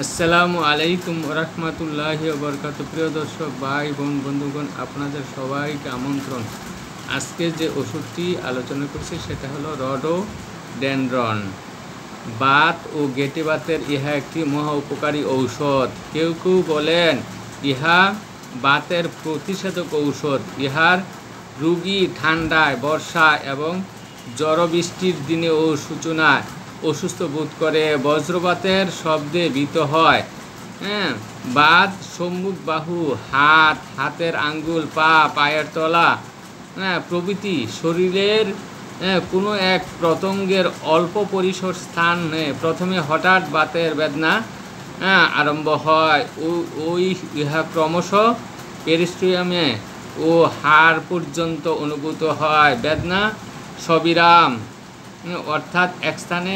আসসালামু আলাইকুম রহমতুল্লাহি ওবরকাতুহু। প্রিয় দর্শক ভাই বোন বন্ধুগণ, আপনাদের সবাইকে আমন্ত্রণ। আজকে যে ওষুধটি আলোচনা করছি সেটা হলো রডোডেনড্রন। বাত ও গেঁটে বাতের ইহা একটি মহা উপকারী ঔষধ। কেউ কেউ বলেন ইহা বাতের প্রতিষেধক ঔষধ। ইহার রোগী ঠান্ডায়, বর্ষা এবং ঝড় বৃষ্টির দিনে ও সূচনায় অসুস্থ বোধ করে, বজ্রপাতের শব্দে ভীত হয়, বাত, সম্মুখ বাহু, হাতের আঙ্গুল, পায়ের তলা প্রভৃতি শরীরের কোনো এক প্রত্যঙ্গের অল্প পরিসর স্থান প্রথমে হঠাৎ বাতের বেদনা আরম্ভ হয়। ইহা ক্রমশ পেরিস্ট্রিয়ামে ও হাড় পর্যন্ত অনুভূত হয়। বেদনা সবিরাম, অর্থাৎ এক স্থানে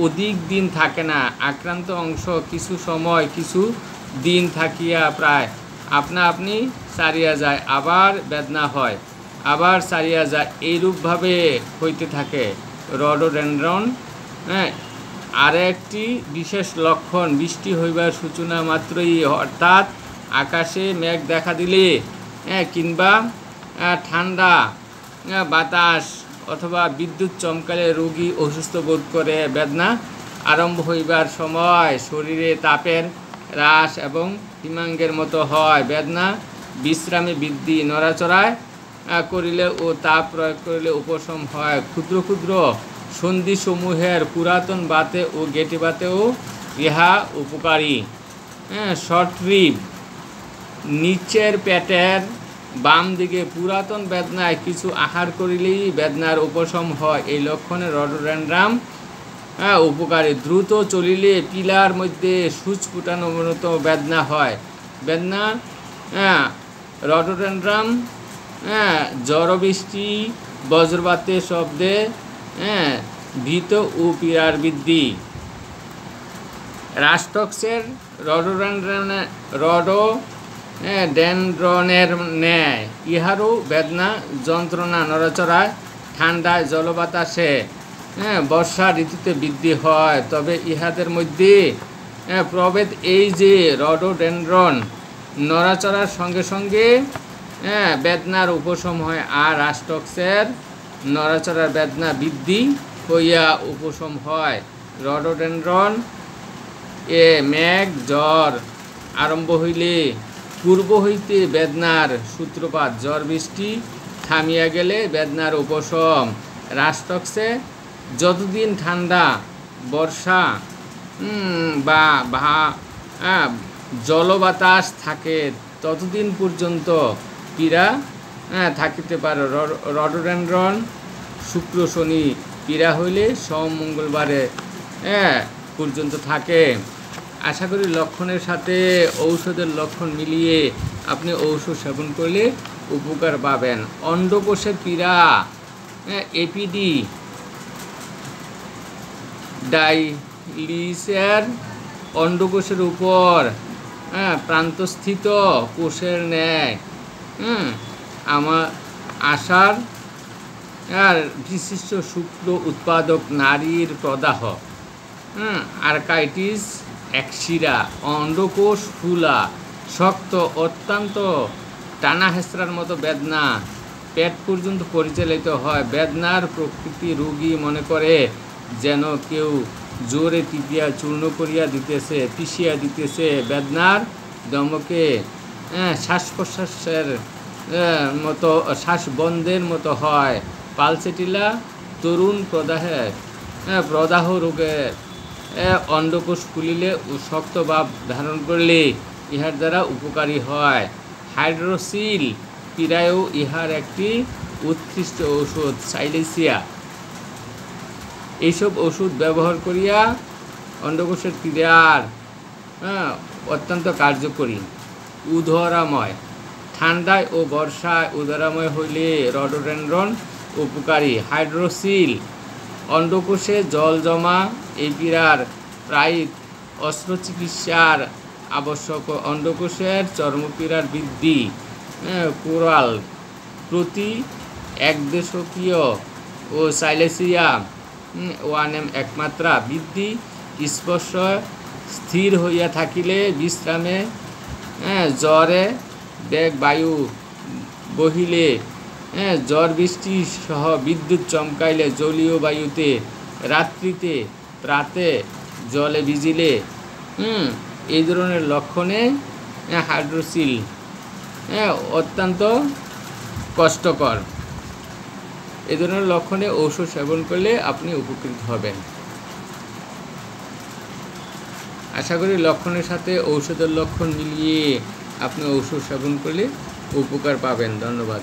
অধিক দিন থাকে না। আক্রান্ত অংশ কিছু সময়, কিছু দিন থাকিয়া প্রায় আপনা আপনি সারিয়া যায়, আবার বেদনা হয়, আবার সারিয়া যায়, এইরূপভাবে হইতে থাকে। রডোডেনড্রন আরেকটি বিশেষ লক্ষণ, বৃষ্টি হইবার সূচনা মাত্রই, অর্থাৎ আকাশে মেঘ দেখা দিলে কিংবা ঠান্ডা বাতাস অথবা বিদ্যুৎ চমকালে রোগী অসুস্থ বোধ করে। বেদনা আরম্ভ হইবার সময় শরীরে তাপের হ্রাস এবং হিমাঙ্গের মতো হয়। বেদনা বিশ্রামে বৃদ্ধি, নড়াচড়ায় করিলে ও তাপ প্রয়োগ করিলে উপশম হয়। ক্ষুদ্র ক্ষুদ্র সন্ধিসমূহের পুরাতন বাতে ও গেঁটে বাতেও ইহা উপকারী। শর্ট রিব, নিচের পেটের বাম দিকে পুরাতন বেদনায় কিছু আহার করিলেই বেদনার উপশম হয়। এই লক্ষণে রডোডেনড্রন উপকারী। দ্রুত চলিলে পিলার মধ্যে সূচ ফুটানোর মতো বেদনা হয়। বেদনা রডোডেনড্রন ঝড় বৃষ্টি, বজ্রপাতের শব্দে ভীত ও পীড়ার বৃদ্ধি। রাস্টক্সের রডোডেনড্রনের ন্যায় ইহারও বেদনা যন্ত্রণা, নড়াচড়ায়, ঠান্ডায়, জলবাতাসে, বর্ষা ঋতুতে বৃদ্ধি হয়। তবে ইহাদের মধ্যে প্রভেদ এই যে রডোডেনড্রন নড়াচড়ার সঙ্গে সঙ্গে বেদনার উপশম হয়, আর রাস্টক্সের নড়াচড়ার বেদনা বৃদ্ধি হইয়া উপশম হয়। রডোডেনড্রন মেঘ জ্বর আরম্ভ হইলে পূর্ব হইতে বেদনার সূত্রপাত, ঝড় বৃষ্টি থামিয়া গেলে বেদনার উপশম। রাস্টক্সে যতদিন ঠান্ডা, বর্ষা বা জলবাতাস থাকে ততদিন পর্যন্ত পীড়া থাকিতে পারে। রডোডেনড্রন শুক্র শনি পীড়া হইলে সোম মঙ্গলবারে পর্যন্ত থাকে। আশা করি লক্ষণের সাথে ঔষধের লক্ষণ মিলিয়ে আপনি ঔষধ সেবন করলে উপকার পাবেন। অন্ডকোষের পীড়া, এপিডি ডাইলিসের অন্ডকোষের উপর প্রান্তস্থিত কোষের ন্যায় আশার বিশিষ্ট শুক্র উৎপাদক নারীর প্রদাহ, আর্কাইটিস একশিরা, অন্ডকোষ ফুলা, শক্ত, অত্যন্ত টানা হেঁচড়ার মতো বেদনা পেট পর্যন্ত পরিচালিত হয়। বেদনার প্রকৃতি রোগী মনে করে যেন কেউ জোরে টিপিয়া চূর্ণ করিয়া দিতেছে, পিষিয়া দিতেছে। বেদনার দমকে শ্বাস প্রশ্বাসের মতো, শ্বাস বন্ধের মতো হয়। পালসেটিলা তরুণ প্রদাহ রোগের অন্ডকোষ ফুলিলে ও শক্ত ভাব ধারণ করলে ইহার দ্বারা উপকারী হয়। হাইড্রোসিল পীড়ায়ও ইহার একটি উৎকৃষ্ট ঔষধ। সাইলেসিয়া, এইসব ওষুধ ব্যবহার করিয়া অন্ডকোষের পীড়ার অত্যন্ত কার্যকরী। উদরাময়, ঠান্ডায় ও বর্ষায় উদরাময় হইলে রডোডেনড্রন উপকারী। হাইড্রোসিল, অন্ডকোষে জল জমা, এই পীড়ার প্রায় অস্ত্রচিকিৎসার আবশ্যক। অন্ডকোষের চর্মপীড়ার বৃদ্ধি। কোরাল, প্রতি একদেশকীয় ও সাইলেসিয়া 1M একমাত্রা বৃদ্ধি। স্পর্শ স্থির হইয়া থাকিলে বিশ্রামে, জ্বরে বেগ বায়ু বহিলে, ঝড় বৃষ্টি সহ বিদ্যুৎ চমকাইলে, জলীয় বায়ুতে, রাত্রিতে, প্রাতে জলে ভিজিলে, এই ধরনের লক্ষণে হাইড্রোসিল অত্যন্ত কষ্টকর। এই ধরনের লক্ষণে ঔষধ সেবন করলে আপনি উপকৃত হবেন। আশা করি লক্ষণের সাথে ঔষধের লক্ষণ মিলিয়ে আপনি ঔষধ সেবন করলে উপকার পাবেন। ধন্যবাদ।